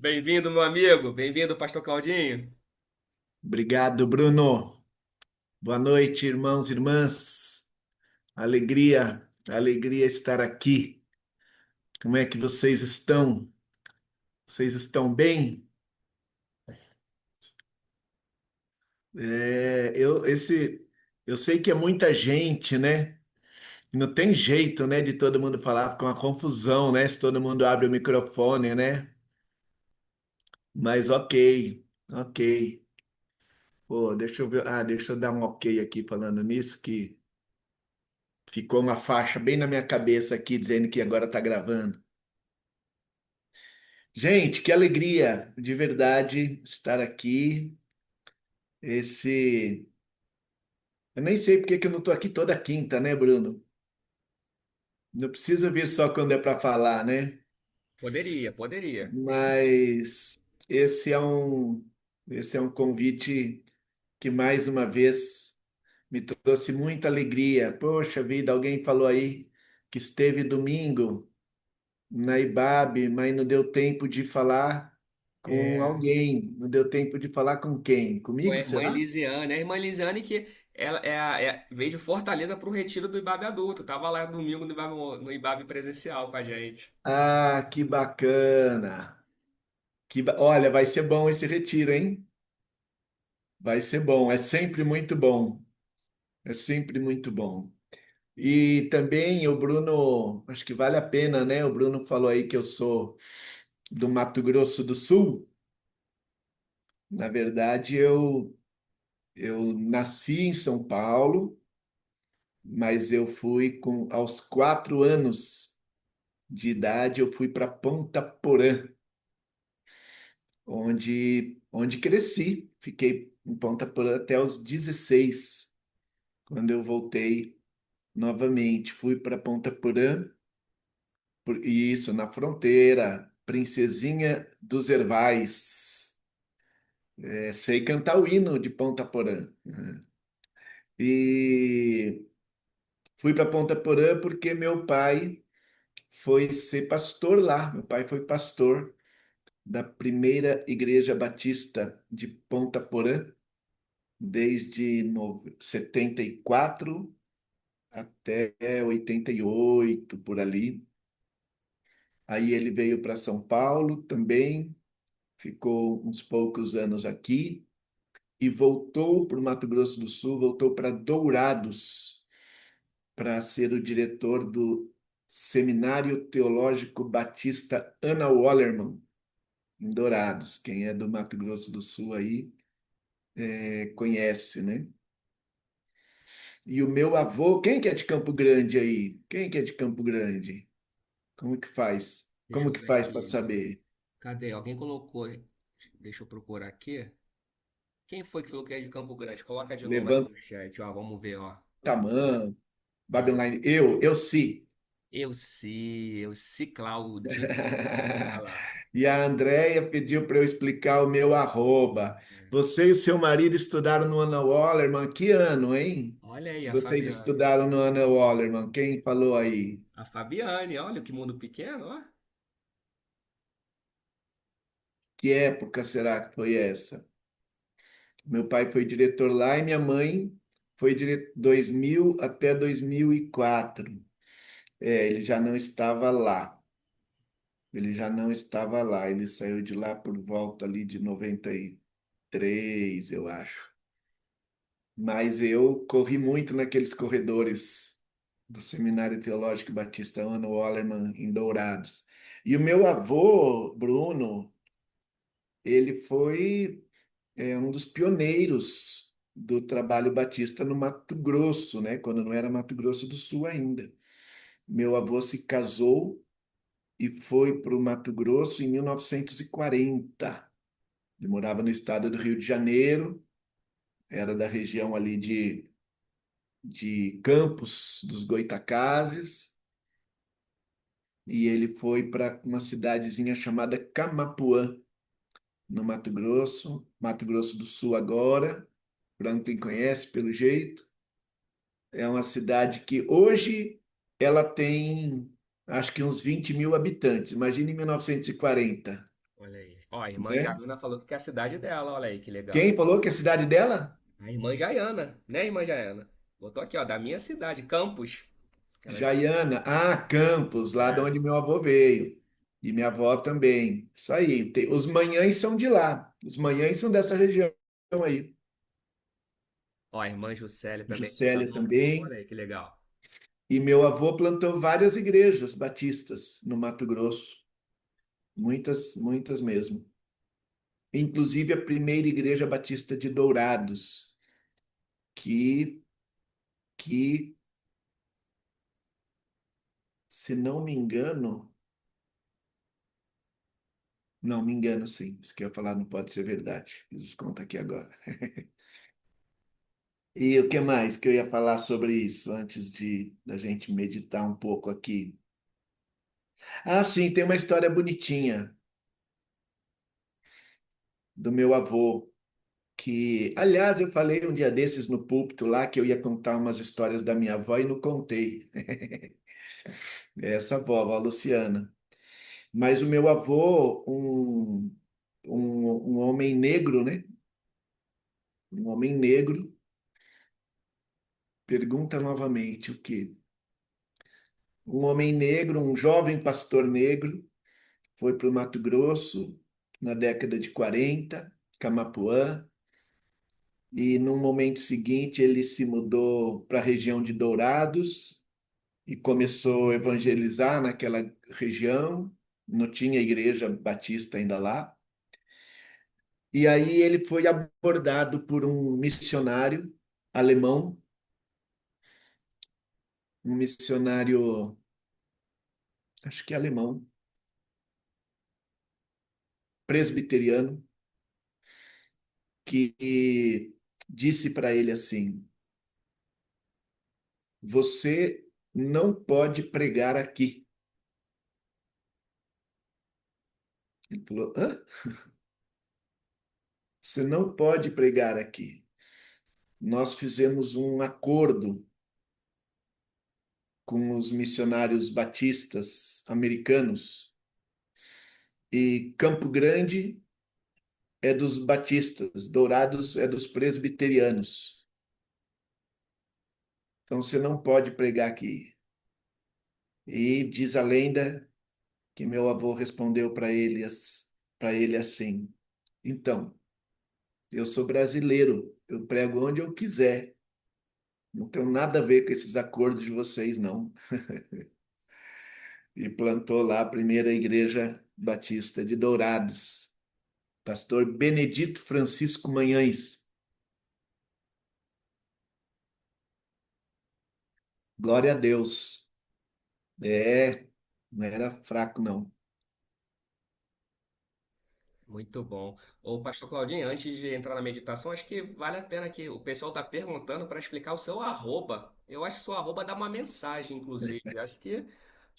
Bem-vindo, meu amigo. Bem-vindo, Pastor Claudinho. Obrigado, Bruno. Boa noite, irmãos e irmãs. Alegria estar aqui. Como é que vocês estão? Vocês estão bem? Eu sei que é muita gente, né? Não tem jeito, né, de todo mundo falar, fica uma confusão, né? Se todo mundo abre o microfone, né? Mas ok. Pô, deixa eu ver. Deixa eu dar um ok aqui falando nisso, que ficou uma faixa bem na minha cabeça aqui dizendo que agora tá gravando. Gente, que alegria de verdade estar aqui. Esse. Eu nem sei porque que eu não estou aqui toda quinta, né, Bruno? Não precisa vir só quando é para falar, né? Poderia. Mas esse é um, esse é um convite que mais uma vez me trouxe muita alegria. Poxa vida, alguém falou aí que esteve domingo na IBAB, mas não deu tempo de falar com É, alguém. Não deu tempo de falar com quem? foi Comigo, a irmã será? Elisiane. A irmã Elisiane que ela veio de Fortaleza para o retiro do Ibabe adulto. Tava lá domingo no Ibabe presencial com a gente. Ah, que bacana. Olha, vai ser bom esse retiro, hein? Vai ser bom. É sempre muito bom. É sempre muito bom. E também o Bruno, acho que vale a pena, né? O Bruno falou aí que eu sou do Mato Grosso do Sul. Na verdade, eu nasci em São Paulo, mas eu fui aos 4 anos de idade, eu fui para Ponta Porã, onde cresci. Fiquei em Ponta Porã até os 16, quando eu voltei novamente. Fui para Ponta Porã, isso, na fronteira, Princesinha dos Hervais. Sei cantar o hino de Ponta Porã. E fui para Ponta Porã porque meu pai foi ser pastor lá. Meu pai foi pastor da primeira Igreja Batista de Ponta Porã, desde 74 até 88, por ali. Aí ele veio para São Paulo também, ficou uns poucos anos aqui e voltou para o Mato Grosso do Sul, voltou para Dourados para ser o diretor do Seminário Teológico Batista Ana Wallerman, em Dourados. Quem é do Mato Grosso do Sul aí conhece, né? E o meu avô, quem que é de Campo Grande aí? Quem que é de Campo Grande? Como que faz? Deixa Como eu que ver faz para aqui. saber? Cadê? Alguém colocou. Deixa eu procurar aqui. Quem foi que falou que é de Campo Grande? Coloca de novo aí Levanta no chat, ó. Vamos ver, ó. a mão, Vai. Babylon. Eu sim. Eu sei, Claudinho. Olha lá. E a Andréia pediu para eu explicar o meu arroba. Você e o seu marido estudaram no Ana Wallerman. Que ano, hein? Olha aí, Que a vocês Fabiane. estudaram no Ana Wallerman. Quem falou aí? A Fabiane, olha que mundo pequeno, ó. Que época será que foi essa? Meu pai foi diretor lá e minha mãe foi 2000 até 2004. Ele já não estava lá. Ele já não estava lá. Ele saiu de lá por volta ali de 93, eu acho. Mas eu corri muito naqueles corredores do Seminário Teológico Batista Ana Wallerman em Dourados. E o meu avô, Bruno, ele foi um dos pioneiros do trabalho batista no Mato Grosso, né? Quando não era Mato Grosso do Sul ainda. Meu avô se casou e foi para o Mato Grosso em 1940. Ele morava no estado do Rio de Janeiro, era da região ali de Campos dos Goitacazes, e ele foi para uma cidadezinha chamada Camapuã, no Mato Grosso do Sul agora, para quem conhece pelo jeito. É uma cidade que hoje ela tem, acho que uns 20 mil habitantes. Imagina em 1940. Olha aí. Ó, a irmã né? Jaiana falou que é a cidade dela, olha aí que legal. Quem falou que é a cidade dela? A irmã Jaiana, né, irmã Jaiana? Botou aqui, ó, da minha cidade, Campos. Ela disse, Jaiana. Ah, Campos, lá de é. onde meu avô veio. E minha avó também. Isso aí. Os Manhães são de lá. Os Manhães são dessa região aí. Ó, a irmã Juscelia também de Juscelia Campos, também. olha aí que legal. E meu avô plantou várias igrejas batistas no Mato Grosso. Muitas, muitas mesmo. Inclusive a primeira igreja batista de Dourados, que, que, se não me engano, não, me engano sim, isso que eu ia falar não pode ser verdade, desconta aqui agora. E o que mais que eu ia falar sobre isso antes de da gente meditar um pouco aqui? Ah, sim, tem uma história bonitinha do meu avô, que, aliás, eu falei um dia desses no púlpito lá que eu ia contar umas histórias da minha avó e não contei. Essa avó, a avó Luciana. Mas o meu avô, um homem negro, né? Um homem negro, pergunta novamente o quê? Um homem negro, um jovem pastor negro, foi para o Mato Grosso na década de 40, Camapuã, e no momento seguinte ele se mudou para a região de Dourados e começou a evangelizar naquela região. Não tinha igreja batista ainda lá. E aí ele foi abordado por um missionário alemão, um missionário, acho que é alemão, presbiteriano, que disse para ele assim: Você não pode pregar aqui. Ele falou: Hã? Você não pode pregar aqui. Nós fizemos um acordo com os missionários batistas americanos e Campo Grande é dos batistas, Dourados é dos presbiterianos. Então você não pode pregar aqui. E diz a lenda que meu avô respondeu para ele assim: Então, eu sou brasileiro, eu prego onde eu quiser. Não tenho nada a ver com esses acordos de vocês, não. E plantou lá a primeira igreja batista de Dourados. Pastor Benedito Francisco Manhães. Glória a Deus. É, não era fraco, não. Muito bom. Ô, Pastor Claudinho, antes de entrar na meditação, acho que vale a pena que o pessoal tá perguntando para explicar o seu arroba. Eu acho que o seu arroba dá uma mensagem, inclusive. Acho que,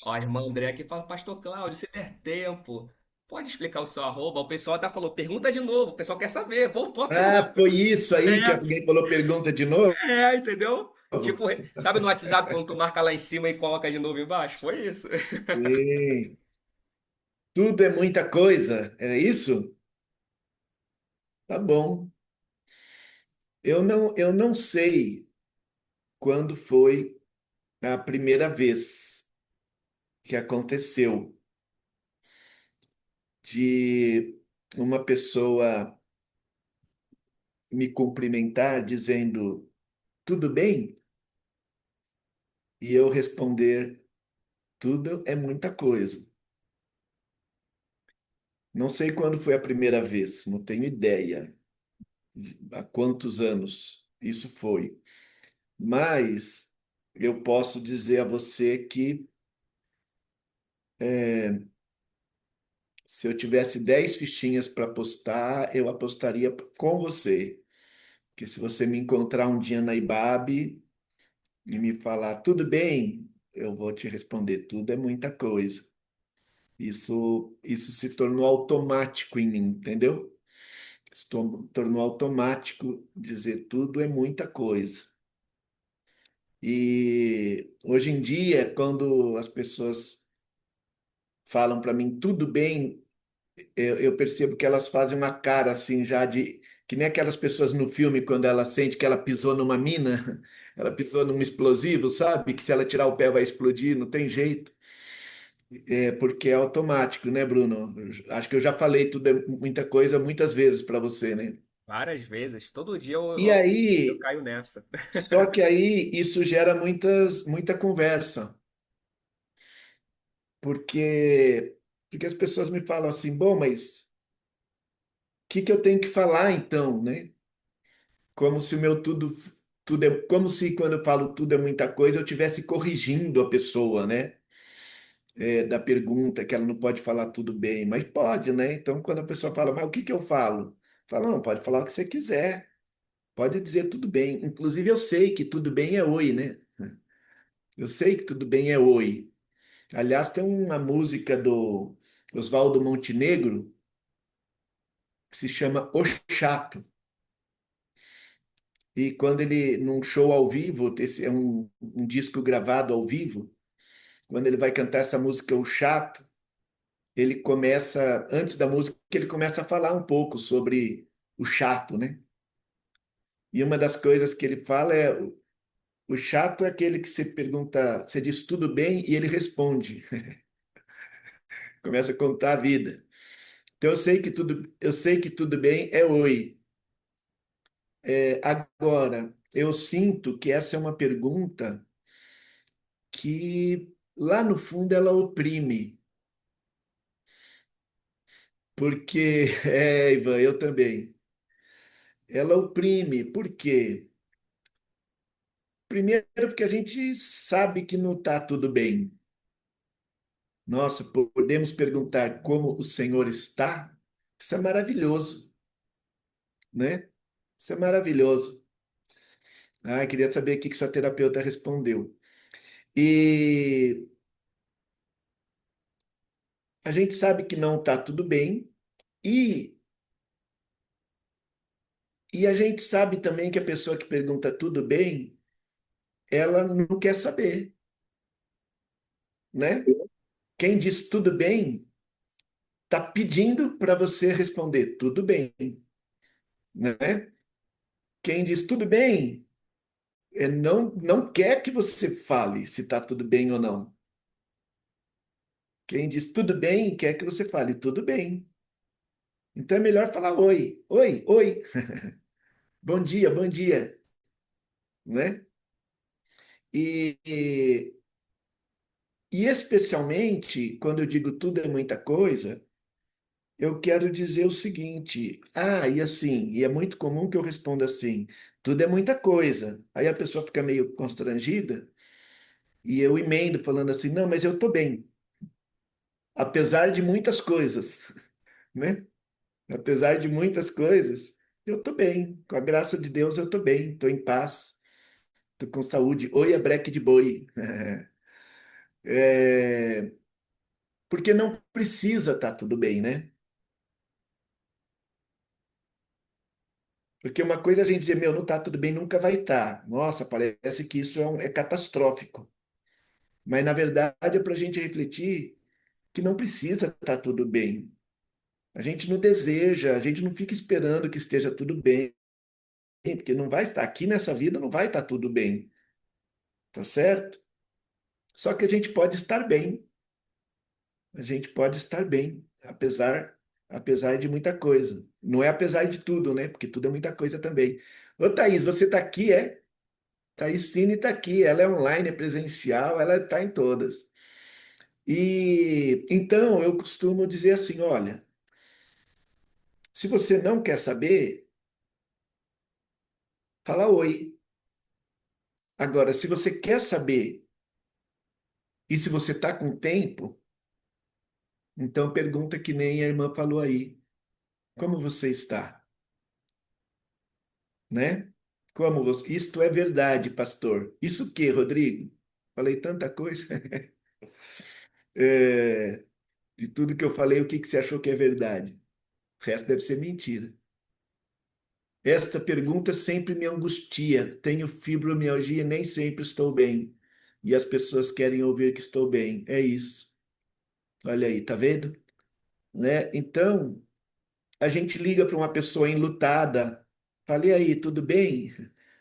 ó, a irmã André aqui fala, Pastor Cláudio, se der tempo, pode explicar o seu arroba? O pessoal até falou, pergunta de novo, o pessoal quer saber, voltou a pergunta. Ah, foi isso aí que É, alguém falou pergunta de novo? entendeu? Tipo, sabe no WhatsApp quando tu marca lá em cima e coloca de novo embaixo? Foi isso. Sim. Tudo é muita coisa, é isso? Tá bom. Eu não sei quando foi a primeira vez que aconteceu de uma pessoa me cumprimentar dizendo tudo bem e eu responder tudo é muita coisa. Não sei quando foi a primeira vez, não tenho ideia há quantos anos isso foi, mas eu posso dizer a você que se eu tivesse 10 fichinhas para apostar, eu apostaria com você. Porque se você me encontrar um dia na Ibabe e me falar tudo bem, eu vou te responder tudo é muita coisa. Isso se tornou automático em mim, entendeu? Tornou automático dizer tudo é muita coisa. E hoje em dia, quando as pessoas falam para mim tudo bem, eu percebo que elas fazem uma cara assim já de que nem aquelas pessoas no filme quando ela sente que ela pisou numa mina, ela pisou num explosivo, sabe? Que se ela tirar o pé vai explodir, não tem jeito. É porque é automático, né, Bruno? Acho que eu já falei tudo, muita coisa muitas vezes para você, né? Várias vezes, todo dia E eu aí, caio nessa. só que aí isso gera muita conversa, porque as pessoas me falam assim, bom, mas o que eu tenho que falar então, né? Como se o meu tudo é, como se quando eu falo tudo é muita coisa, eu estivesse corrigindo a pessoa, né? Da pergunta que ela não pode falar tudo bem, mas pode, né? Então, quando a pessoa fala, mas o que eu falo? Fala, não, pode falar o que você quiser, pode dizer tudo bem. Inclusive, eu sei que tudo bem é oi, né? Eu sei que tudo bem é oi. Aliás, tem uma música do Oswaldo Montenegro que se chama O Chato. E quando ele, num show ao vivo, esse é um disco gravado ao vivo, quando ele vai cantar essa música, O Chato, ele começa, antes da música, ele começa a falar um pouco sobre o chato, né? E uma das coisas que ele fala é: o chato é aquele que você pergunta, você diz tudo bem e ele responde, começa a contar a vida. Então eu sei que tudo bem é oi. Agora, eu sinto que essa é uma pergunta que lá no fundo ela oprime, porque Ivan, eu também. Ela oprime, por quê? Primeiro, porque a gente sabe que não está tudo bem. Nossa, podemos perguntar como o Senhor está? Isso é maravilhoso, né? Isso é maravilhoso. Ah, queria saber o que sua terapeuta respondeu. E a gente sabe que não está tudo bem, e, e a gente sabe também que a pessoa que pergunta tudo bem, ela não quer saber, né? Quem diz tudo bem, está pedindo para você responder tudo bem, né? Quem diz tudo bem, não quer que você fale se está tudo bem ou não. Quem diz tudo bem, quer que você fale tudo bem. Então é melhor falar oi, oi, oi, bom dia, né? E, e, e especialmente quando eu digo tudo é muita coisa, eu quero dizer o seguinte: e assim, e é muito comum que eu responda assim, tudo é muita coisa. Aí a pessoa fica meio constrangida e eu emendo falando assim, não, mas eu tô bem, apesar de muitas coisas, né? Apesar de muitas coisas, eu tô bem. Com a graça de Deus, eu tô bem, tô em paz, tô com saúde. Oi, a breque de boi. É, porque não precisa estar tudo bem, né? Porque uma coisa é a gente dizer, meu, não tá tudo bem, nunca vai estar. Nossa, parece que isso é catastrófico. Mas, na verdade, é para a gente refletir que não precisa estar tudo bem. A gente não deseja, a gente não fica esperando que esteja tudo bem, porque não vai estar aqui nessa vida, não vai estar tudo bem, tá certo? Só que a gente pode estar bem, a gente pode estar bem, apesar de muita coisa. Não é apesar de tudo, né? Porque tudo é muita coisa também. Ô, Thaís, você está aqui, é? Thaís Cine está aqui, ela é online, é presencial, ela está em todas. E então eu costumo dizer assim: olha, se você não quer saber, fala oi. Agora, se você quer saber e se você está com tempo, então pergunta que nem a irmã falou aí: como você está? Né? Como você... Isto é verdade, pastor. Isso o quê, Rodrigo? Falei tanta coisa. É, de tudo que eu falei, o que que você achou que é verdade? O resto deve ser mentira. Esta pergunta sempre me angustia. Tenho fibromialgia e nem sempre estou bem. E as pessoas querem ouvir que estou bem. É isso. Olha aí, tá vendo? né? Então, a gente liga para uma pessoa enlutada, fala, e aí, tudo bem?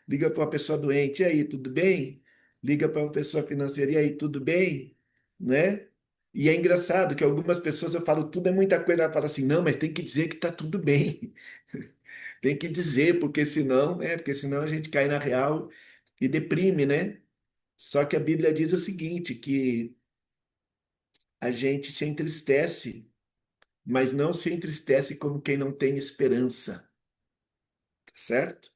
Liga para uma pessoa doente, e aí, tudo bem? Liga para uma pessoa financeira, e aí, tudo bem? Né? E é engraçado que algumas pessoas eu falo, tudo é muita coisa, ela fala assim, não, mas tem que dizer que está tudo bem. Tem que dizer, porque senão a gente cai na real e deprime, né? Só que a Bíblia diz o seguinte, que a gente se entristece, mas não se entristece como quem não tem esperança, tá certo?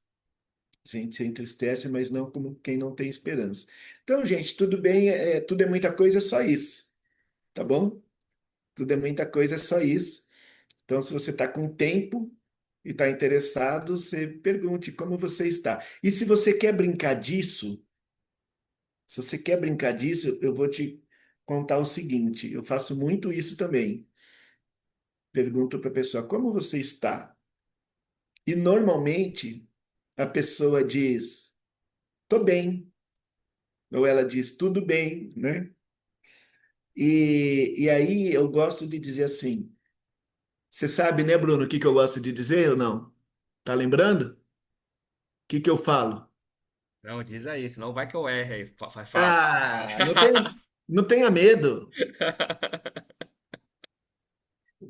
A gente se entristece, mas não como quem não tem esperança. Então, gente, tudo bem, tudo é muita coisa, é só isso, tá bom? Tudo é muita coisa, é só isso. Então, se você está com tempo e está interessado, você pergunte como você está. E se você quer brincar disso, se você quer brincar disso, eu vou te contar o seguinte: eu faço muito isso também. Pergunto para a pessoa como você está? E normalmente a pessoa diz, tô bem, ou ela diz, tudo bem, né? E aí eu gosto de dizer assim: você sabe, né, Bruno, o que que eu gosto de dizer ou não? Tá lembrando? O que que eu falo? Não, diz aí, senão vai que eu erro aí. Fala. Ah, não tenha medo.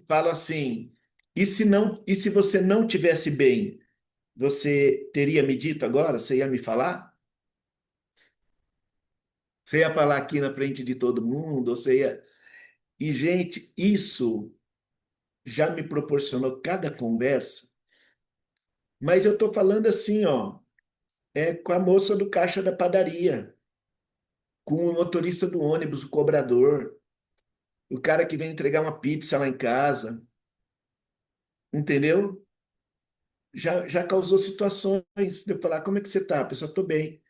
Falo assim: e se você não tivesse bem, você teria me dito agora? Você ia me falar? Você ia falar aqui na frente de todo mundo? Ou você ia... E, gente, isso já me proporcionou cada conversa. Mas eu tô falando assim, ó, com a moça do caixa da padaria, com o motorista do ônibus, o cobrador, o cara que vem entregar uma pizza lá em casa, entendeu? Já causou situações de eu falar, como é que você tá? A pessoa, tô bem.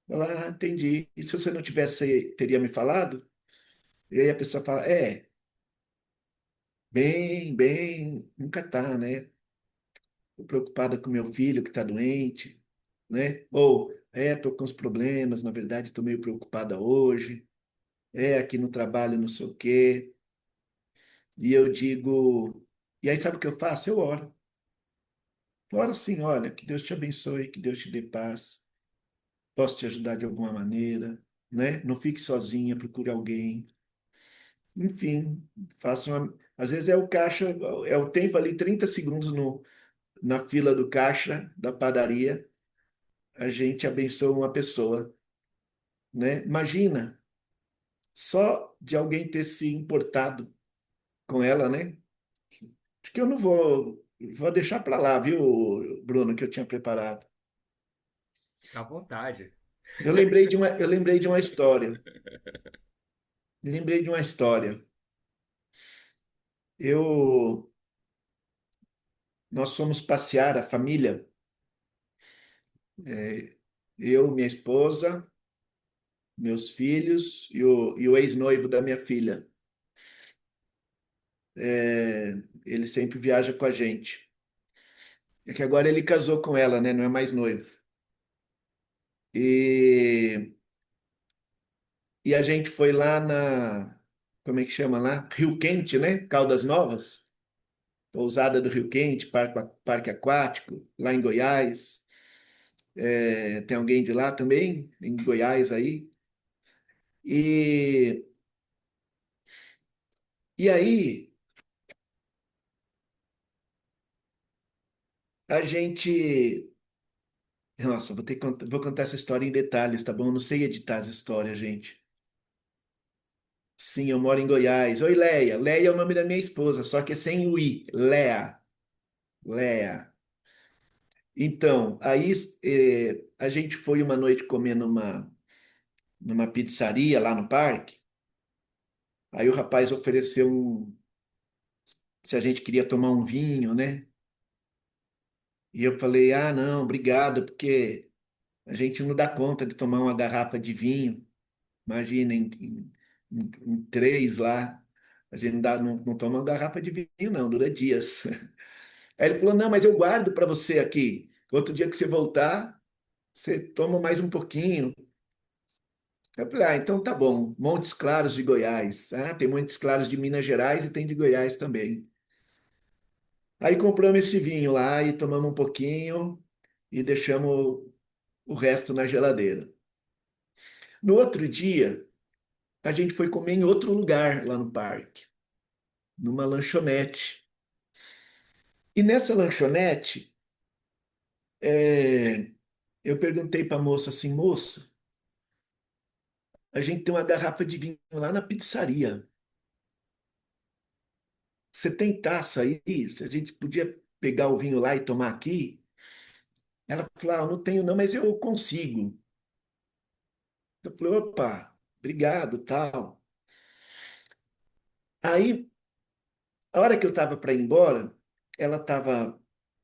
Falar, ah, entendi. E se você não tivesse, teria me falado? E aí a pessoa fala, bem, nunca tá, né? Tô preocupada com meu filho que tá doente, né? Ou, tô com os problemas, na verdade, tô meio preocupada hoje. Aqui no trabalho, não sei o quê. E eu digo, e aí sabe o que eu faço? Eu oro. Oro assim, olha, que Deus te abençoe, que Deus te dê paz. Posso te ajudar de alguma maneira, né? Não fique sozinha, procure alguém. Enfim, faça uma. Às vezes é o caixa, é o tempo ali, 30 segundos na fila do caixa da padaria, a gente abençoa uma pessoa, né? Imagina, só de alguém ter se importado com ela, né? Acho que eu não vou deixar para lá, viu, Bruno, que eu tinha preparado. Fica à vontade. Eu lembrei de uma história. Lembrei de uma história. Eu, nós fomos passear a família, é, eu, minha esposa, meus filhos e o ex-noivo da minha filha. Ele sempre viaja com a gente. É que agora ele casou com ela, né? Não é mais noivo. E, e a gente foi lá como é que chama lá? Rio Quente, né? Caldas Novas. Pousada do Rio Quente, parque aquático, lá em Goiás. Tem alguém de lá também, em Goiás aí. E, e aí, a gente. Nossa, vou contar essa história em detalhes, tá bom? Eu não sei editar essa história, gente. Sim, eu moro em Goiás. Oi, Leia. Leia é o nome da minha esposa, só que é sem o I. Lea. Lea. Então, aí a gente foi uma noite comer numa pizzaria lá no parque. Aí o rapaz ofereceu se a gente queria tomar um vinho, né? E eu falei, ah, não, obrigado, porque a gente não dá conta de tomar uma garrafa de vinho. Imagina, em três lá, a gente não toma uma garrafa de vinho, não, dura dias. Aí ele falou, não, mas eu guardo para você aqui. Outro dia que você voltar, você toma mais um pouquinho. Eu falei, ah, então tá bom. Montes Claros de Goiás. Ah, tem Montes Claros de Minas Gerais e tem de Goiás também. Aí compramos esse vinho lá e tomamos um pouquinho e deixamos o resto na geladeira. No outro dia, a gente foi comer em outro lugar lá no parque, numa lanchonete. E nessa lanchonete, é, eu perguntei para a moça assim, moça, a gente tem uma garrafa de vinho lá na pizzaria. Você tem taça aí? A gente podia pegar o vinho lá e tomar aqui? Ela falou, ah, eu não tenho não, mas eu consigo. Eu falei, opa, obrigado, tal. Aí, a hora que eu estava para ir embora, ela estava,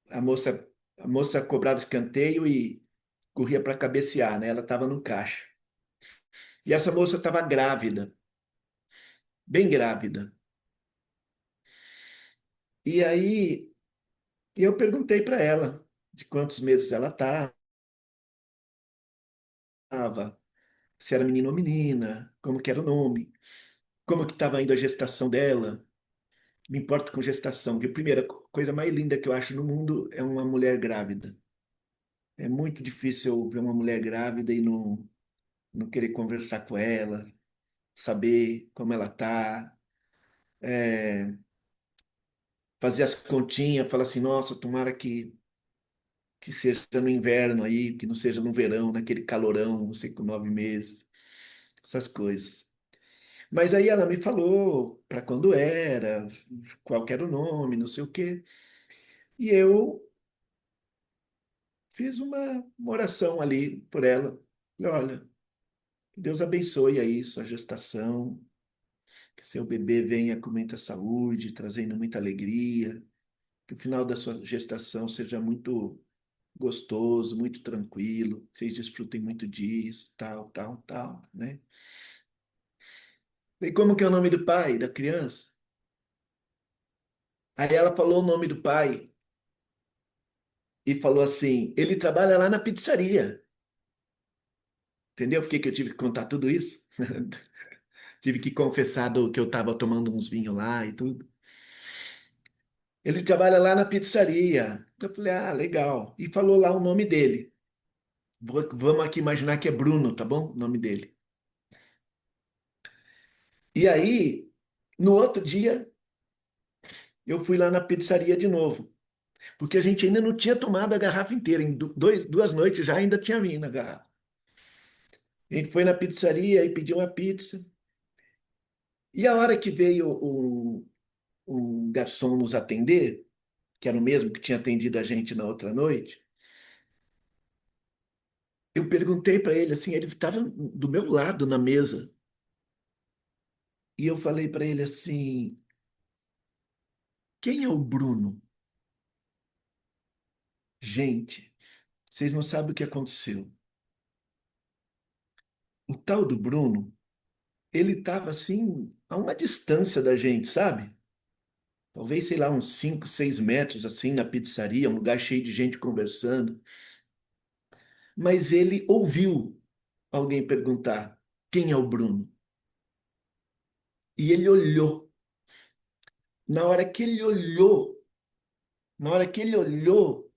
a moça, a moça cobrava escanteio e corria para cabecear, né? Ela estava no caixa. E essa moça estava grávida, bem grávida. E aí eu perguntei para ela de quantos meses ela estava, se era menino ou menina, como que era o nome, como que estava indo a gestação dela. Me importo com gestação, porque a primeira coisa mais linda que eu acho no mundo é uma mulher grávida. É muito difícil eu ver uma mulher grávida e não querer conversar com ela, saber como ela tá, fazer as continhas, falar assim, nossa, tomara que seja no inverno aí, que não seja no verão, naquele calorão, não sei, com 9 meses, essas coisas. Mas aí ela me falou para quando era, qual que era o nome, não sei o quê. E eu fiz uma oração ali por ela. Falei, olha, que Deus abençoe aí sua gestação, que seu bebê venha com muita saúde, trazendo muita alegria, que o final da sua gestação seja muito gostoso, muito tranquilo, que vocês desfrutem muito disso, tal, tal, tal, né? E como que é o nome do pai da criança? Aí ela falou o nome do pai e falou assim: ele trabalha lá na pizzaria. Entendeu por que que eu tive que contar tudo isso? Tive que confessar que eu estava tomando uns vinhos lá e tudo. Ele trabalha lá na pizzaria. Eu falei, ah, legal. E falou lá o nome dele. Vamos aqui imaginar que é Bruno, tá bom? O nome dele. E aí, no outro dia, eu fui lá na pizzaria de novo. Porque a gente ainda não tinha tomado a garrafa inteira. Em 2 noites já ainda tinha vindo a garrafa. A gente foi na pizzaria e pediu uma pizza. E a hora que veio um garçom nos atender, que era o mesmo que tinha atendido a gente na outra noite, eu perguntei para ele assim, ele estava do meu lado na mesa, e eu falei para ele assim: quem é o Bruno? Gente, vocês não sabem o que aconteceu. O tal do Bruno, ele estava assim, a uma distância da gente, sabe? Talvez, sei lá, uns 5, 6 metros assim na pizzaria, um lugar cheio de gente conversando. Mas ele ouviu alguém perguntar: quem é o Bruno? E ele olhou. Na hora que ele olhou, na hora que ele olhou,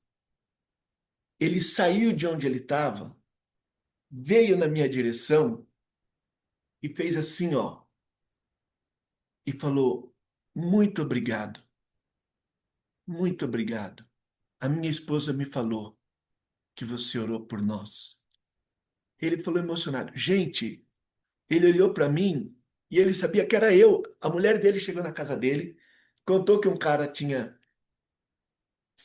ele saiu de onde ele estava, veio na minha direção e fez assim, ó, e falou: muito obrigado, muito obrigado. A minha esposa me falou que você orou por nós. Ele falou emocionado. Gente, ele olhou para mim e ele sabia que era eu. A mulher dele chegou na casa dele, contou que um cara tinha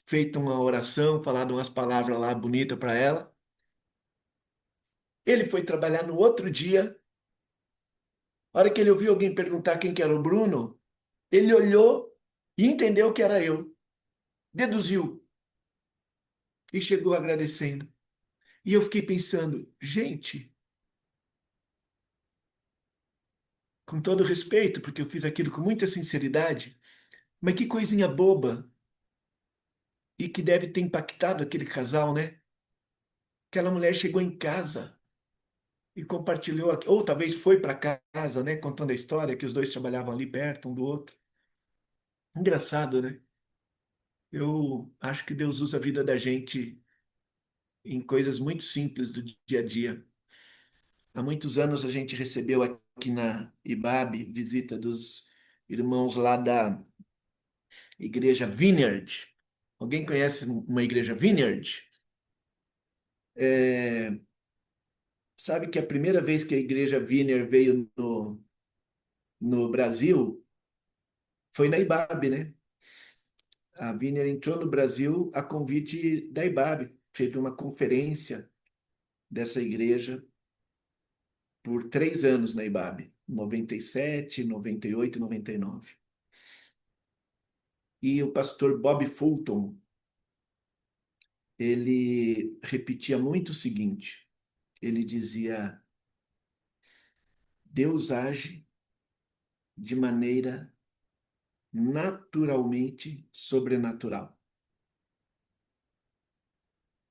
feito uma oração, falado umas palavras lá bonitas para ela. Ele foi trabalhar no outro dia. A hora que ele ouviu alguém perguntar quem que era o Bruno, ele olhou e entendeu que era eu. Deduziu e chegou agradecendo. E eu fiquei pensando, gente, com todo respeito, porque eu fiz aquilo com muita sinceridade, mas que coisinha boba e que deve ter impactado aquele casal, né? Aquela mulher chegou em casa e compartilhou, ou talvez foi para casa, né, contando a história que os dois trabalhavam ali perto um do outro. Engraçado, né? Eu acho que Deus usa a vida da gente em coisas muito simples do dia a dia. Há muitos anos a gente recebeu aqui na IBAB visita dos irmãos lá da igreja Vineyard. Alguém conhece uma igreja Vineyard? É, sabe que a primeira vez que a igreja Vineyard veio no Brasil foi na IBAB, né? A Vineyard entrou no Brasil a convite da IBAB. Teve uma conferência dessa igreja por 3 anos na IBAB, 97, 98 e 99. E o pastor Bob Fulton, ele repetia muito o seguinte, ele dizia, Deus age de maneira naturalmente sobrenatural.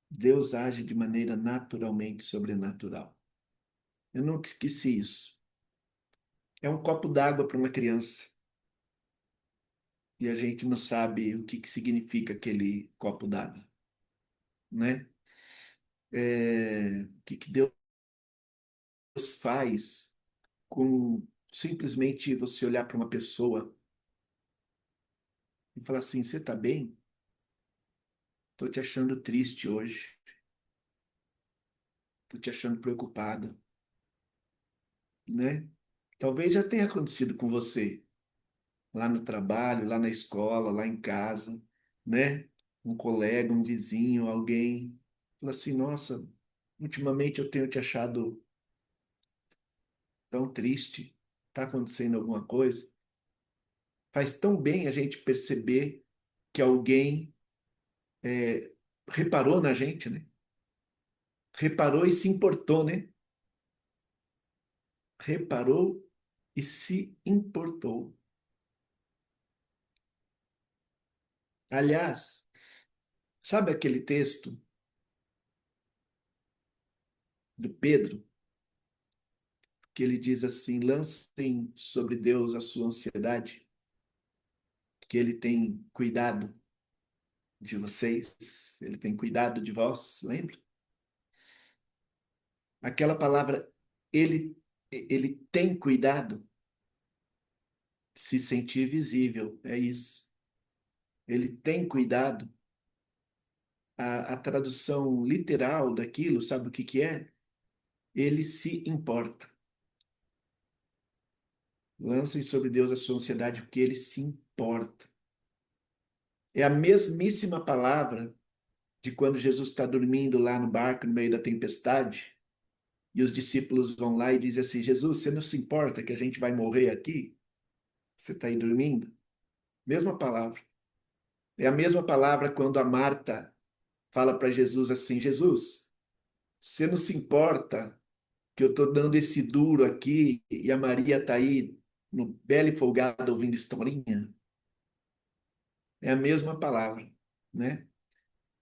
Deus age de maneira naturalmente sobrenatural. Eu nunca esqueci isso. É um copo d'água para uma criança. E a gente não sabe o que, que significa aquele copo d'água, né? O que, que Deus faz com simplesmente você olhar para uma pessoa e falar assim: você está bem? Estou te achando triste hoje. Estou te achando preocupado, né? Talvez já tenha acontecido com você, lá no trabalho, lá na escola, lá em casa, né? Um colega, um vizinho, alguém. Fala assim: nossa, ultimamente eu tenho te achado tão triste. Está acontecendo alguma coisa? Faz tão bem a gente perceber que alguém reparou na gente, né? Reparou e se importou, né? Reparou e se importou. Aliás, sabe aquele texto do Pedro que ele diz assim: lancem sobre Deus a sua ansiedade, que ele tem cuidado de vocês, ele tem cuidado de vós, lembra? Aquela palavra, ele tem cuidado, se sentir visível, é isso. Ele tem cuidado. A tradução literal daquilo, sabe o que que é? Ele se importa. Lancem sobre Deus a sua ansiedade, porque ele se importa. É a mesmíssima palavra de quando Jesus está dormindo lá no barco, no meio da tempestade, e os discípulos vão lá e dizem assim: Jesus, você não se importa que a gente vai morrer aqui? Você está aí dormindo? Mesma palavra. É a mesma palavra quando a Marta fala para Jesus assim: Jesus, você não se importa que eu estou dando esse duro aqui e a Maria está aí no belo e folgado ouvindo historinha? É a mesma palavra, né?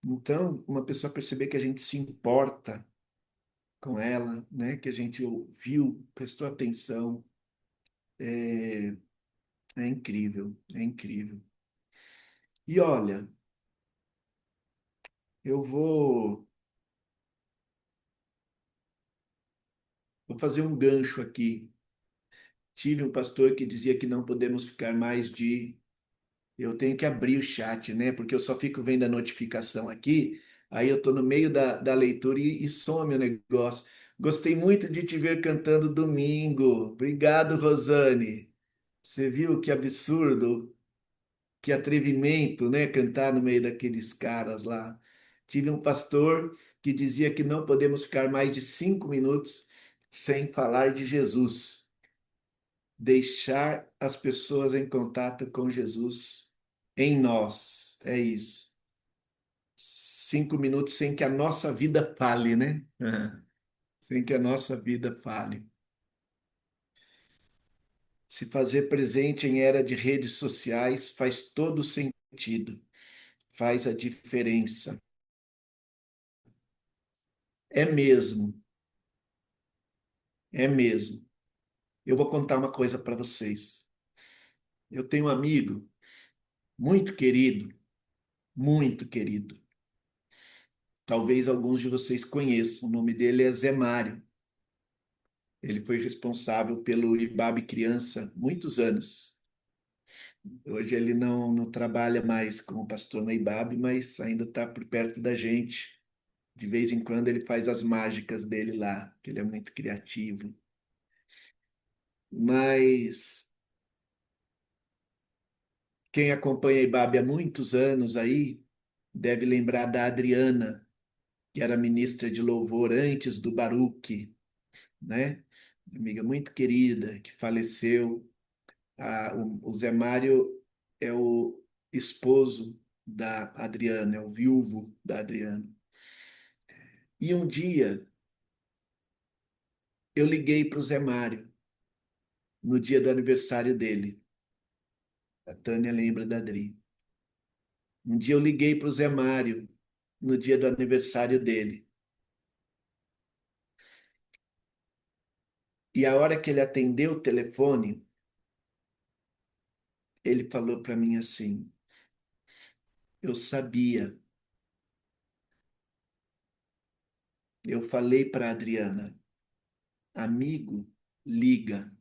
Então, uma pessoa perceber que a gente se importa com ela, né? Que a gente ouviu, prestou atenção, é, é incrível, é incrível. E olha, eu vou fazer um gancho aqui. Tive um pastor que dizia que não podemos ficar mais de. Eu tenho que abrir o chat, né? Porque eu só fico vendo a notificação aqui, aí eu estou no meio da leitura e some o negócio. Gostei muito de te ver cantando domingo. Obrigado, Rosane. Você viu que absurdo, que atrevimento, né? Cantar no meio daqueles caras lá. Tive um pastor que dizia que não podemos ficar mais de 5 minutos sem falar de Jesus. Deixar as pessoas em contato com Jesus em nós. É isso. 5 minutos sem que a nossa vida fale, né? Sem que a nossa vida fale. Se fazer presente em era de redes sociais faz todo sentido, faz a diferença. É mesmo, é mesmo. Eu vou contar uma coisa para vocês. Eu tenho um amigo muito querido, muito querido. Talvez alguns de vocês conheçam. O nome dele é Zé Mário. Ele foi responsável pelo IBAB Criança muitos anos. Hoje ele não trabalha mais como pastor na IBAB, mas ainda está por perto da gente. De vez em quando ele faz as mágicas dele lá, que ele é muito criativo. Mas quem acompanha a IBAB há muitos anos aí deve lembrar da Adriana, que era ministra de louvor antes do Baruque, né? Amiga muito querida, que faleceu. O Zé Mário é o esposo da Adriana, é o viúvo da Adriana. E um dia eu liguei para o Zé Mário, no dia do aniversário dele. A Tânia lembra da Adri. Um dia eu liguei para o Zé Mário, no dia do aniversário dele. E a hora que ele atendeu o telefone, ele falou para mim assim: eu sabia, eu falei para a Adriana, amigo, liga.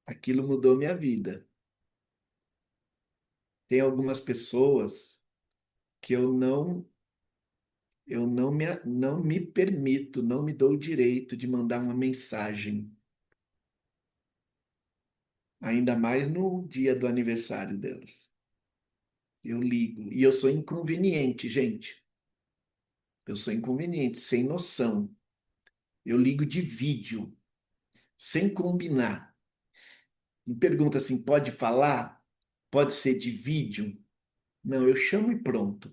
Aquilo mudou minha vida. Tem algumas pessoas que eu não me permito, não me dou o direito de mandar uma mensagem, ainda mais no dia do aniversário delas. Eu ligo e eu sou inconveniente, gente. Eu sou inconveniente, sem noção. Eu ligo de vídeo, sem combinar. Me pergunta assim, pode falar? Pode ser de vídeo? Não, eu chamo e pronto.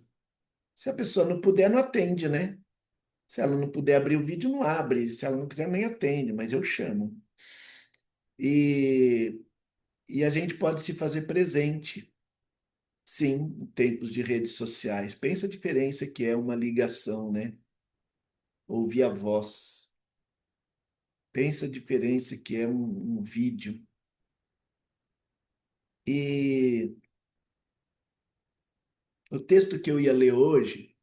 Se a pessoa não puder, não atende, né? Se ela não puder abrir o vídeo, não abre. Se ela não quiser, nem atende, mas eu chamo. E, e a gente pode se fazer presente, sim, em tempos de redes sociais. Pensa a diferença que é uma ligação, né? Ouvir a voz. Pensa a diferença que é um vídeo. E o texto que eu ia ler hoje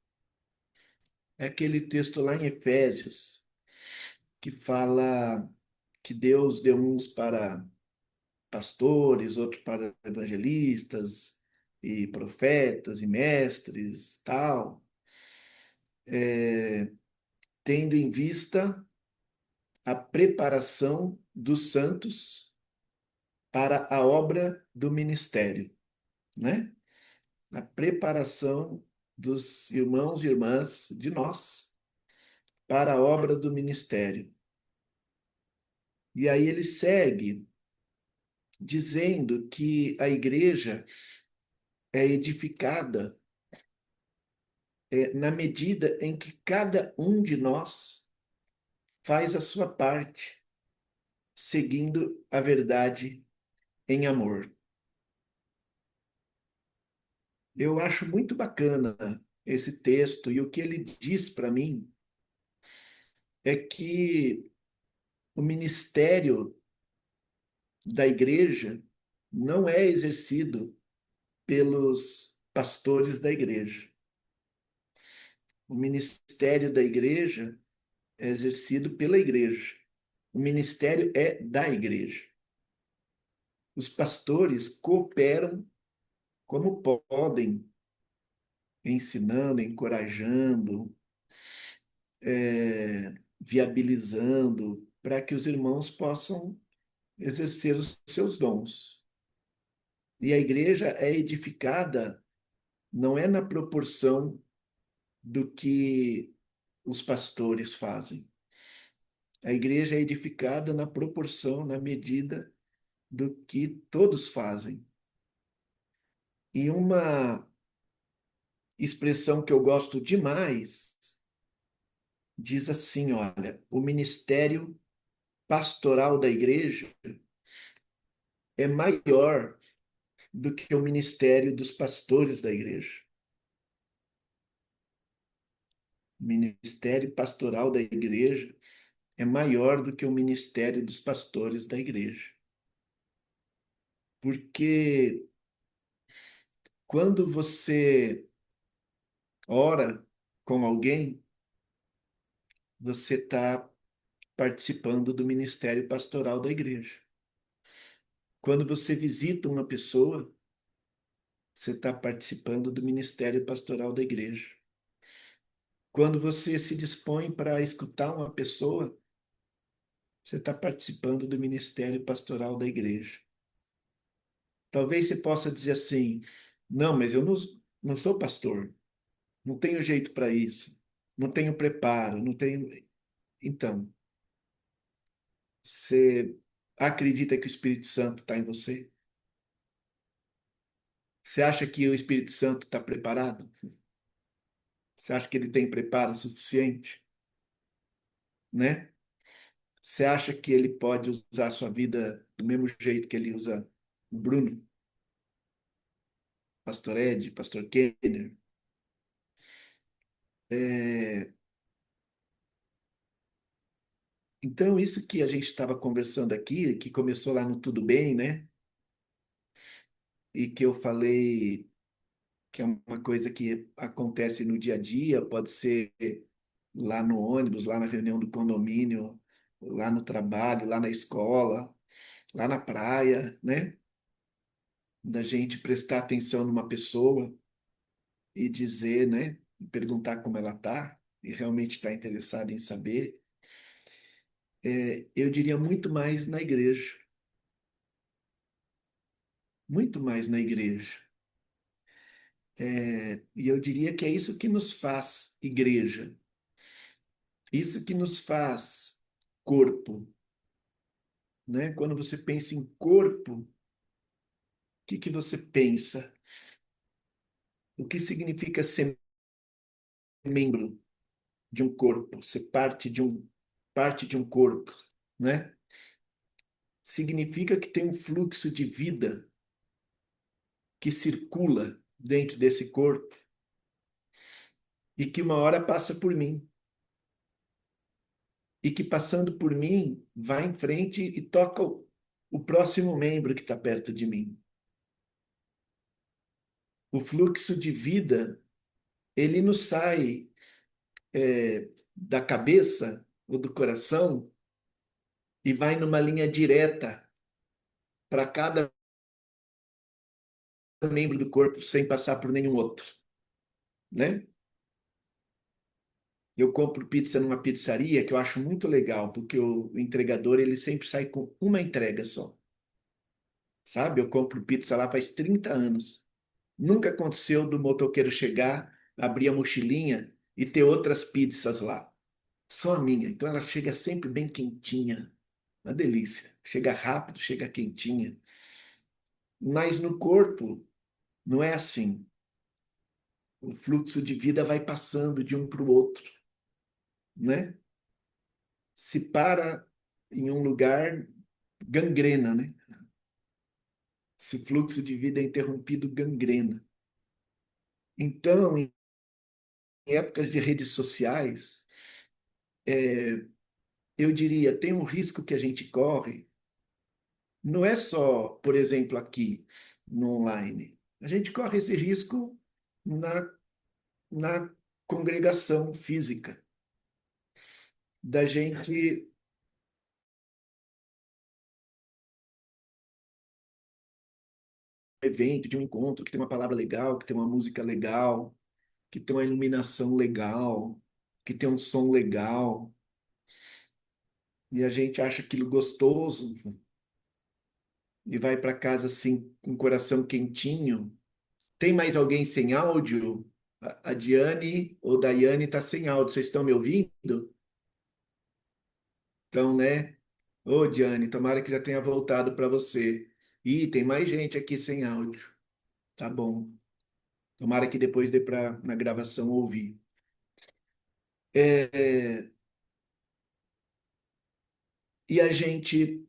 é aquele texto lá em Efésios, que fala que Deus deu uns para pastores, outros para evangelistas e profetas e mestres, tal, tendo em vista a preparação dos santos para a obra do ministério, né? A preparação dos irmãos e irmãs de nós para a obra do ministério. E aí ele segue dizendo que a igreja é edificada na medida em que cada um de nós faz a sua parte, seguindo a verdade em amor. Eu acho muito bacana esse texto e o que ele diz para mim é que o ministério da igreja não é exercido pelos pastores da igreja. O ministério da igreja é exercido pela igreja. O ministério é da igreja. Os pastores cooperam como podem, ensinando, encorajando, viabilizando, para que os irmãos possam exercer os seus dons. E a igreja é edificada não é na proporção do que os pastores fazem. A igreja é edificada na proporção, na medida do que todos fazem. E uma expressão que eu gosto demais diz assim: olha, o ministério pastoral da igreja é maior do que o ministério dos pastores da igreja. O ministério pastoral da igreja é maior do que o ministério dos pastores da igreja. Porque Quando você ora com alguém, você está participando do ministério pastoral da igreja. Quando você visita uma pessoa, você está participando do ministério pastoral da igreja. Quando você se dispõe para escutar uma pessoa, você está participando do ministério pastoral da igreja. Talvez você possa dizer assim: não, mas eu não sou pastor, não tenho jeito para isso, não tenho preparo, não tenho. Então, você acredita que o Espírito Santo está em você? Você acha que o Espírito Santo está preparado? Você acha que ele tem preparo suficiente? Né? Você acha que ele pode usar a sua vida do mesmo jeito que ele usa o Bruno, Pastor Ed, Pastor Kenner? É, Então, isso que a gente estava conversando aqui, que começou lá no Tudo Bem, né? E que eu falei que é uma coisa que acontece no dia a dia, pode ser lá no ônibus, lá na reunião do condomínio, lá no trabalho, lá na escola, lá na praia, né? Da gente prestar atenção numa pessoa e dizer, né? Perguntar como ela está e realmente está interessado em saber. Eu diria muito mais na igreja. E eu diria que é isso que nos faz igreja, isso que nos faz corpo, né? Quando você pensa em corpo, o que que você pensa? O que significa ser membro de um corpo, ser parte de um corpo, né? Significa que tem um fluxo de vida que circula dentro desse corpo e que uma hora passa por mim e que passando por mim vai em frente e toca o próximo membro que está perto de mim. O fluxo de vida, ele não sai da cabeça ou do coração e vai numa linha direta para cada membro do corpo sem passar por nenhum outro, né? Eu compro pizza numa pizzaria que eu acho muito legal, porque o entregador ele sempre sai com uma entrega só, sabe? Eu compro pizza lá faz 30 anos. Nunca aconteceu do motoqueiro chegar, abrir a mochilinha e ter outras pizzas lá. Só a minha. Então ela chega sempre bem quentinha. Uma delícia. Chega rápido, chega quentinha. Mas no corpo não é assim. O fluxo de vida vai passando de um para o outro, né? Se para em um lugar, gangrena, né? Se o fluxo de vida é interrompido, gangrena. Então, em épocas de redes sociais, eu diria, tem um risco que a gente corre. Não é só, por exemplo, aqui no online. A gente corre esse risco na, na congregação física, da gente evento, de um encontro, que tem uma palavra legal, que tem uma música legal, que tem uma iluminação legal, que tem um som legal, e a gente acha aquilo gostoso e vai para casa assim com o coração quentinho. Tem mais alguém sem áudio? A Diane ou Daiane está sem áudio. Vocês estão me ouvindo? Então, né? Ô, Diane, tomara que já tenha voltado para você. Ih, tem mais gente aqui sem áudio. Tá bom. Tomara que depois dê para na gravação ouvir. É, e a gente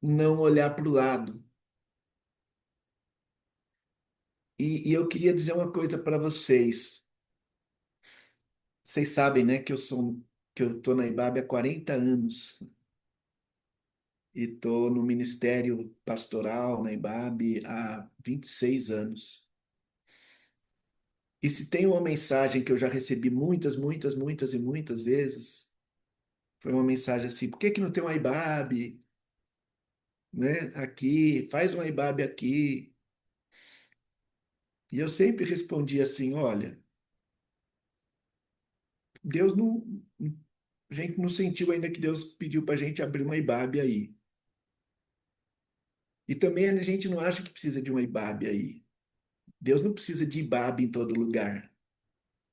não olhar para o lado. E eu queria dizer uma coisa para vocês. Vocês sabem, né, que eu tô na Ibabe há 40 anos. e estou no Ministério Pastoral na IBAB há 26 anos. E se tem uma mensagem que eu já recebi muitas, muitas, muitas e muitas vezes, foi uma mensagem assim: por que que não tem uma IBAB, né? Aqui, faz uma IBAB aqui. E eu sempre respondi assim: olha, Deus não, a gente não sentiu ainda que Deus pediu para a gente abrir uma IBAB aí. E também a gente não acha que precisa de uma IBAB aí. Deus não precisa de IBAB em todo lugar.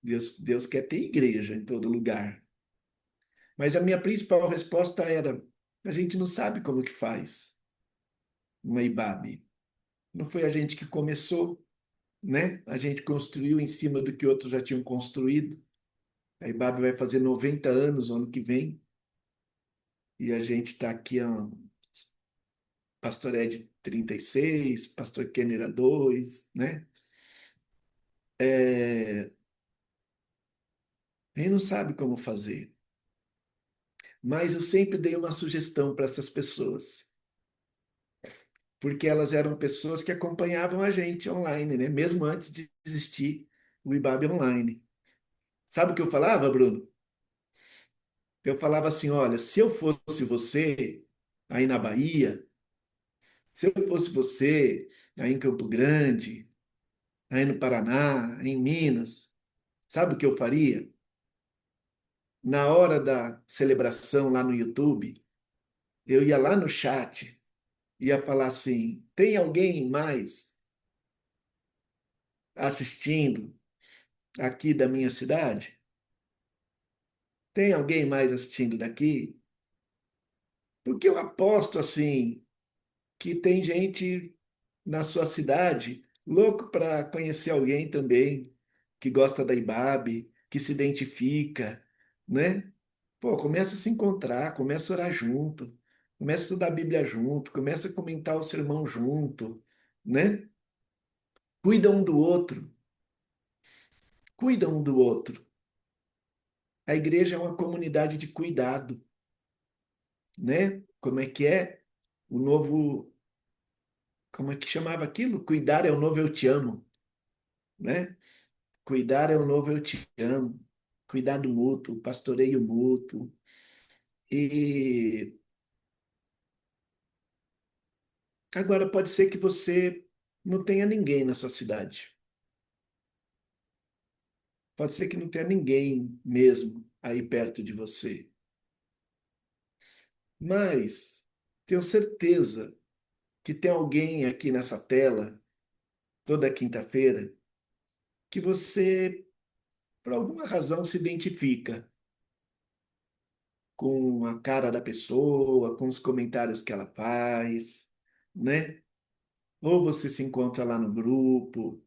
Deus quer ter igreja em todo lugar. Mas a minha principal resposta era: a gente não sabe como que faz uma IBAB. Não foi a gente que começou, né? A gente construiu em cima do que outros já tinham construído. A IBAB vai fazer 90 anos ano que vem. E a gente está aqui, ó, Pastor Ed 36, Pastor Kenner a 2, né? A gente não sabe como fazer. Mas eu sempre dei uma sugestão para essas pessoas, porque elas eram pessoas que acompanhavam a gente online, né? Mesmo antes de existir o IBAB online. Sabe o que eu falava, Bruno? Eu falava assim: olha, se eu fosse você aí na Bahia, se eu fosse você aí em Campo Grande, aí no Paraná, em Minas, sabe o que eu faria? Na hora da celebração lá no YouTube, eu ia lá no chat, ia falar assim: tem alguém mais assistindo aqui da minha cidade? Tem alguém mais assistindo daqui? Porque eu aposto assim que tem gente na sua cidade louco para conhecer alguém também que gosta da IBAB, que se identifica, né? Pô, começa a se encontrar, começa a orar junto, começa a estudar a Bíblia junto, começa a comentar o sermão junto, né? Cuida um do outro, cuida um do outro. A igreja é uma comunidade de cuidado, né? Como é que é? O novo, como é que chamava aquilo? Cuidar é o novo eu te amo, né? Cuidar é o novo eu te amo. Cuidado mútuo, pastoreio mútuo. E agora pode ser que você não tenha ninguém na sua cidade. Pode ser que não tenha ninguém mesmo aí perto de você. Mas tenho certeza que tem alguém aqui nessa tela, toda quinta-feira, que você, por alguma razão, se identifica com a cara da pessoa, com os comentários que ela faz, né? Ou você se encontra lá no grupo.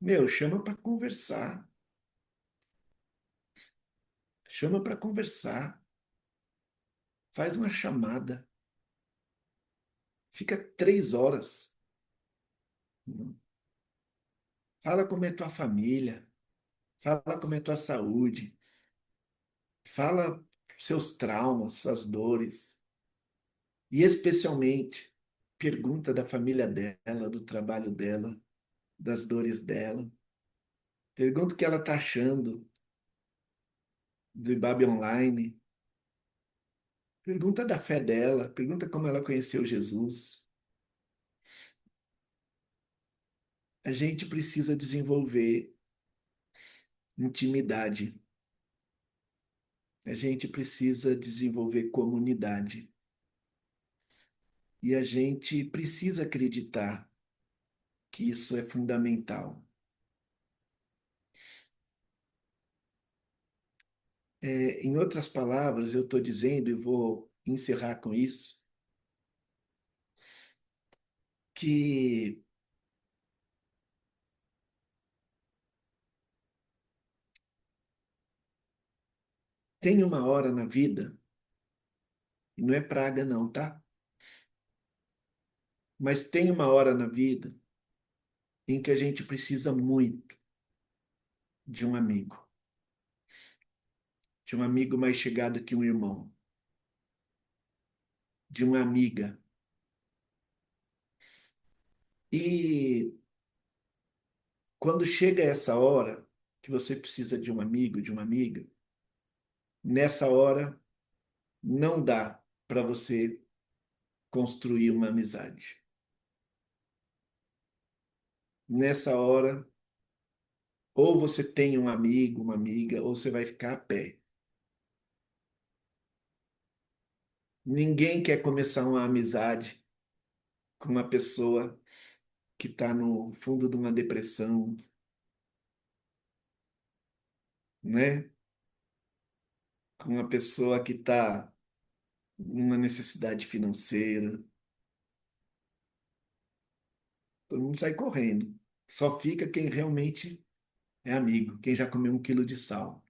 Meu, chama para conversar. Chama para conversar. Faz uma chamada. Fica 3 horas. Fala como é tua família. Fala como é tua saúde. Fala seus traumas, suas dores. E especialmente, pergunta da família dela, do trabalho dela, das dores dela. Pergunta o que ela está achando do IBAB Online. Pergunta da fé dela. Pergunta como ela conheceu Jesus. A gente precisa desenvolver intimidade. A gente precisa desenvolver comunidade. E a gente precisa acreditar que isso é fundamental. Em outras palavras, eu estou dizendo, e vou encerrar com isso, que tem uma hora na vida, e não é praga não, tá? Mas tem uma hora na vida em que a gente precisa muito de um amigo mais chegado que um irmão. de uma amiga. E quando chega essa hora que você precisa de um amigo, de uma amiga, nessa hora não dá para você construir uma amizade. Nessa hora, ou você tem um amigo, uma amiga, ou você vai ficar a pé. Ninguém quer começar uma amizade com uma pessoa que está no fundo de uma depressão, né? Com uma pessoa que está numa necessidade financeira. Todo mundo sai correndo. Só fica quem realmente é amigo, quem já comeu 1 quilo de sal.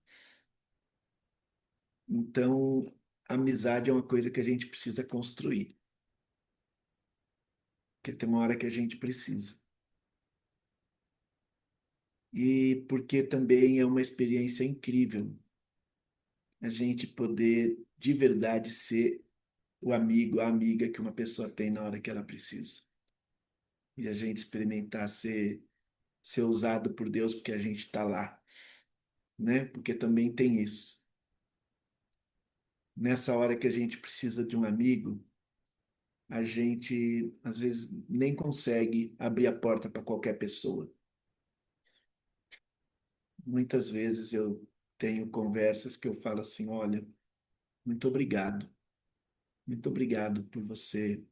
Então, amizade é uma coisa que a gente precisa construir, porque tem uma hora que a gente precisa. E porque também é uma experiência incrível a gente poder de verdade ser o amigo, a amiga que uma pessoa tem na hora que ela precisa. E a gente experimentar ser usado por Deus porque a gente está lá, né? Porque também tem isso. Nessa hora que a gente precisa de um amigo, a gente às vezes nem consegue abrir a porta para qualquer pessoa. Muitas vezes eu tenho conversas que eu falo assim: olha, muito obrigado por você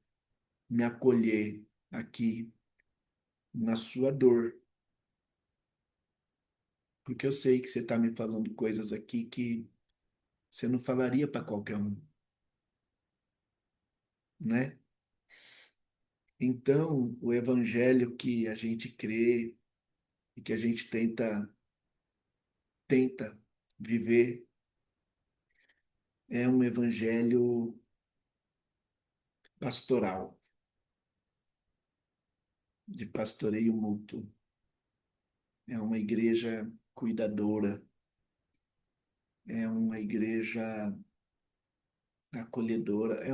me acolher aqui na sua dor, porque eu sei que você está me falando coisas aqui que você não falaria para qualquer um, né? Então, o evangelho que a gente crê e que a gente tenta viver é um evangelho pastoral, de pastoreio mútuo. É uma igreja cuidadora, é uma igreja acolhedora,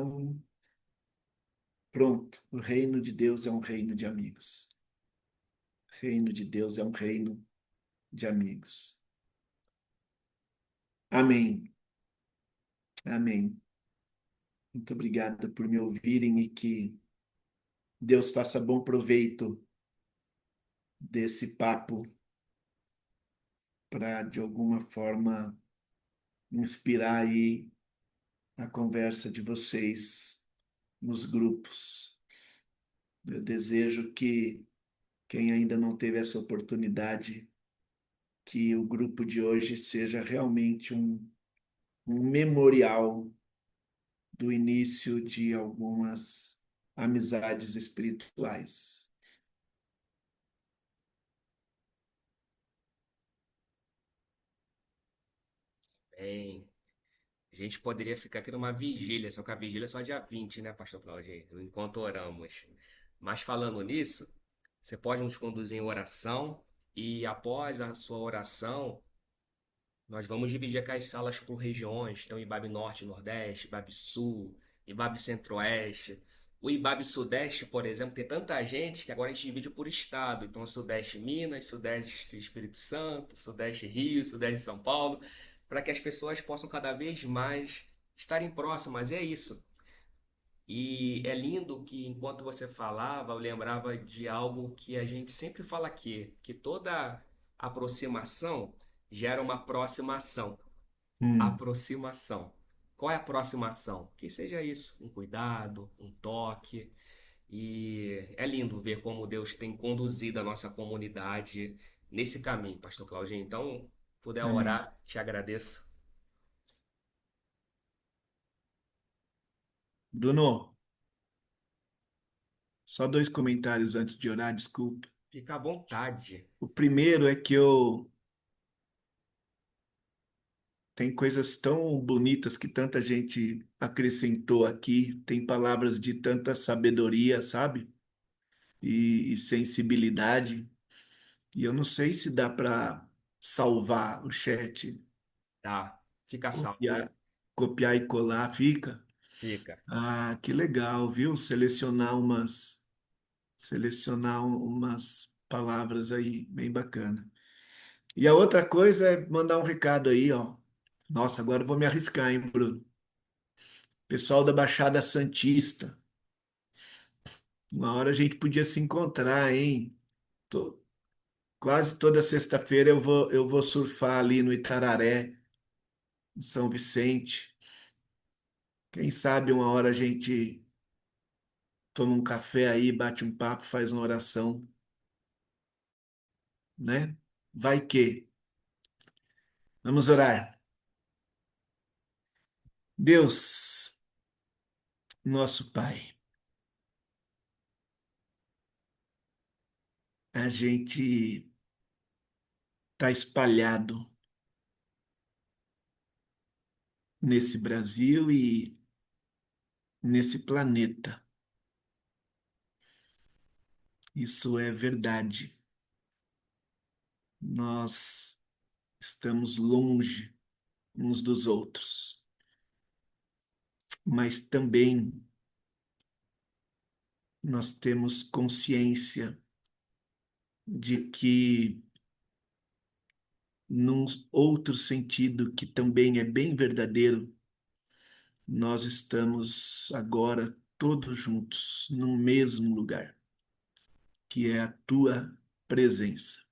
pronto, o reino de Deus é um reino de amigos. O reino de Deus é um reino de amigos. Amém. Amém. Muito obrigado por me ouvirem e que Deus faça bom proveito desse papo para, de alguma forma, inspirar aí a conversa de vocês nos grupos. Eu desejo que quem ainda não teve essa oportunidade, que o grupo de hoje seja realmente um memorial do início de algumas amizades espirituais. Bem, a gente poderia ficar aqui numa vigília, só que a vigília é só dia 20, né, Pastor Claudinho? Enquanto oramos. Mas falando nisso, você pode nos conduzir em oração e após a sua oração, nós vamos dividir aqui as salas por regiões. Então, IBAB Norte e Nordeste, IBAB Sul, IBAB Centro-Oeste. O IBAB Sudeste, por exemplo, tem tanta gente que agora a gente divide por estado. Então, Sudeste Minas, Sudeste Espírito Santo, Sudeste Rio, Sudeste São Paulo, para que as pessoas possam cada vez mais estarem próximas. E é isso. E é lindo que enquanto você falava, eu lembrava de algo que a gente sempre fala aqui, que toda aproximação gera uma aproximação. Hum, Aproximação. Qual é a aproximação? Que seja isso, um cuidado, um toque. E é lindo ver como Deus tem conduzido a nossa comunidade nesse caminho, Pastor Claudinho. Então, puder amém. orar, te agradeço. Bruno, só 2 comentários antes de orar, desculpa. Fica à vontade. O primeiro é que eu tem coisas tão bonitas que tanta gente acrescentou aqui, tem palavras de tanta sabedoria, sabe? E sensibilidade. E eu não sei se dá para salvar o chat, Tá, fica salvo. copiar, copiar e colar, fica. Fica. Ah, que legal, viu? Selecionar umas palavras aí, bem bacana. E a outra coisa é mandar um recado aí, ó. Nossa, agora eu vou me arriscar, hein, Bruno? Pessoal da Baixada Santista, uma hora a gente podia se encontrar, hein? Tô- Quase toda sexta-feira eu vou surfar ali no Itararé, em São Vicente. Quem sabe uma hora a gente toma um café aí, bate um papo, faz uma oração, né? Vai que. Vamos orar. Deus, nosso Pai, a gente está espalhado nesse Brasil e nesse planeta. Isso é verdade. Nós estamos longe uns dos outros, mas também nós temos consciência de que, num outro sentido que também é bem verdadeiro, nós estamos agora todos juntos no mesmo lugar, que é a tua presença.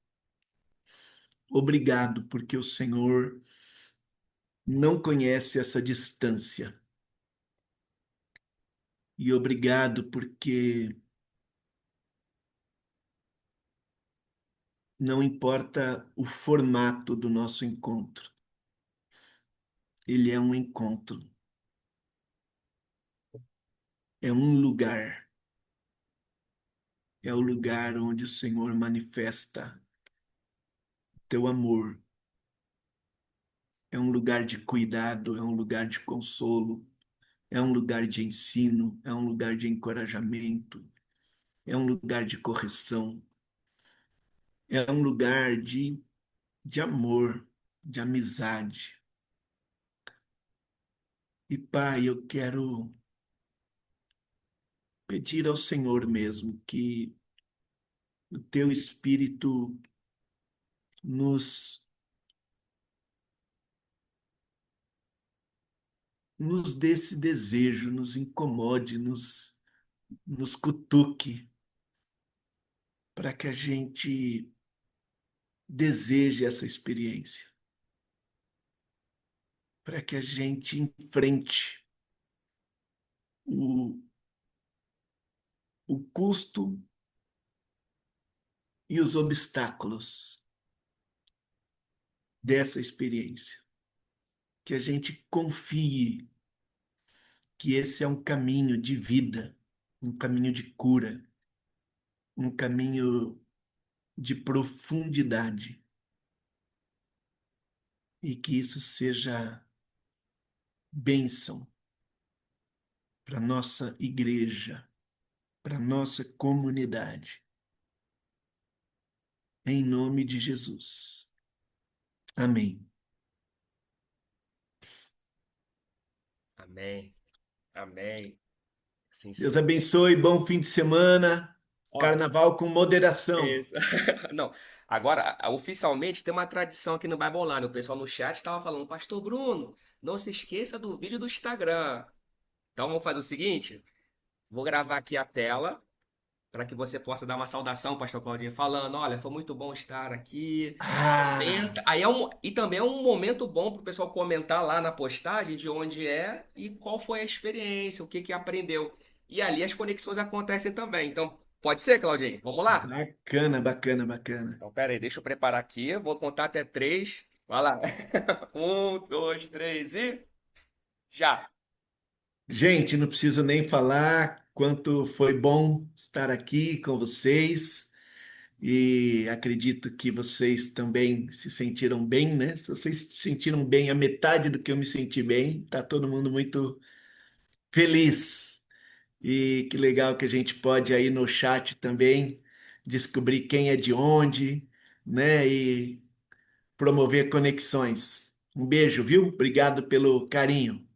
Obrigado, porque o Senhor não conhece essa distância. E obrigado, porque não importa o formato do nosso encontro, ele é um encontro, é um lugar, é o lugar onde o Senhor manifesta teu amor, é um lugar de cuidado, é um lugar de consolo, é um lugar de ensino, é um lugar de encorajamento, é um lugar de correção, é um lugar de amor, de amizade. E Pai, eu quero pedir ao Senhor mesmo que o teu Espírito nos, nos dê esse desejo, nos incomode, nos cutuque, para que a gente deseje essa experiência, para que a gente enfrente o, o custo e os obstáculos dessa experiência, que a gente confie que esse é um caminho de vida, um caminho de cura, um caminho de profundidade, e que isso seja bênção para nossa igreja, para nossa comunidade, em nome de Jesus. Amém. Amém. Amém. Assim Deus seja. abençoe, bom fim de semana, Ó, carnaval com moderação. isso. Não, agora, oficialmente tem uma tradição aqui no Bible Online. O pessoal no chat estava falando, Pastor Bruno, não se esqueça do vídeo do Instagram. Então vamos fazer o seguinte: vou gravar aqui a tela para que você possa dar uma saudação, Pastor Claudinho, falando, olha, foi muito bom estar aqui. Ah, Comenta. E também é um momento bom para o pessoal comentar lá na postagem de onde é e qual foi a experiência, o que que aprendeu. E ali as conexões acontecem também. Então, pode ser, Claudinho? Vamos lá? bacana, bacana, bacana. Então, pera aí, deixa eu preparar aqui. Vou contar até três. Vai lá. Um, dois, três e já. Gente, não preciso nem falar quanto foi bom estar aqui com vocês. E acredito que vocês também se sentiram bem, né? Se vocês se sentiram bem, a metade do que eu me senti bem, tá todo mundo muito feliz. E que legal que a gente pode aí no chat também descobrir quem é de onde, né? E promover conexões. Um beijo, viu? Obrigado pelo carinho.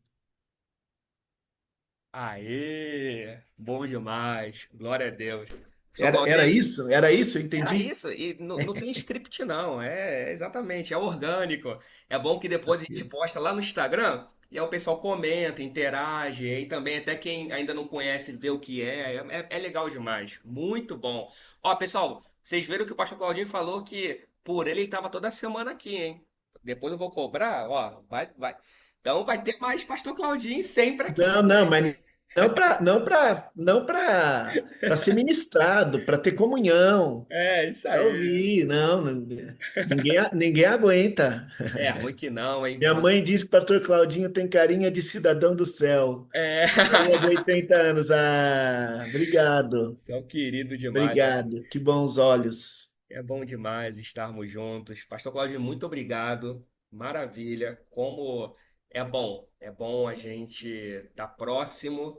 Aê! Bom demais. Glória a Deus. Pastor Era Claudinho, isso? Era isso? Eu era entendi? isso. E não tem script, não. É exatamente, é orgânico. É bom que depois a gente posta lá no Instagram e aí o pessoal comenta, interage. E aí também até quem ainda não conhece vê o que é. É legal demais. Muito bom. Ó, pessoal, vocês viram que o Pastor Claudinho falou que por ele estava toda semana aqui, hein? Depois eu vou cobrar, ó, vai. Então vai ter mais Pastor Claudinho sempre aqui. Não, não, mas não para ser ministrado, para ter comunhão, É, isso para aí. ouvir, não, ninguém aguenta. É ruim que não, hein? Minha mãe diz que o pastor Claudinho tem carinha de cidadão do céu. É. Carinha de 80 anos. Ah, obrigado, Você é um querido demais. obrigado. Que bons olhos. É bom demais estarmos juntos. Pastor Cláudio, muito obrigado. Maravilha. Como é bom a gente estar próximo.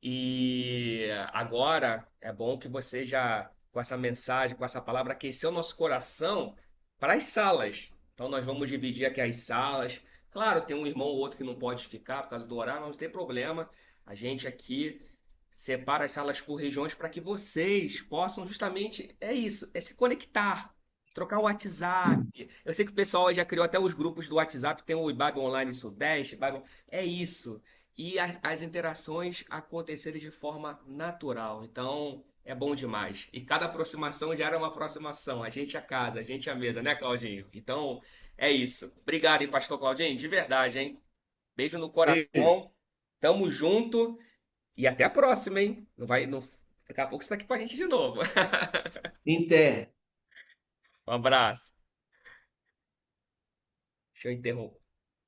E agora é bom que você já, com essa mensagem, com essa palavra, aqueceu nosso coração para as salas. Então nós vamos dividir aqui as salas. Claro, tem um irmão ou outro que não pode ficar por causa do horário, mas não tem problema. A gente aqui separa as salas por regiões para que vocês possam justamente, é isso, é se conectar, trocar o WhatsApp. Eu sei que o pessoal já criou até os grupos do WhatsApp, tem o Bible Online Sudeste, Bible... é isso. E as interações acontecerem de forma natural. Então, é bom demais. E cada aproximação já era uma aproximação. A gente a casa, a gente a mesa, né, Claudinho? Então, é isso. Obrigado, hein, Pastor Claudinho? De verdade, hein? Beijo no Beijo. coração. Tamo junto. E até a próxima, hein? Não vai, não... Daqui a pouco você tá aqui com a gente de novo. Inter. Um abraço. Deixa eu interromper.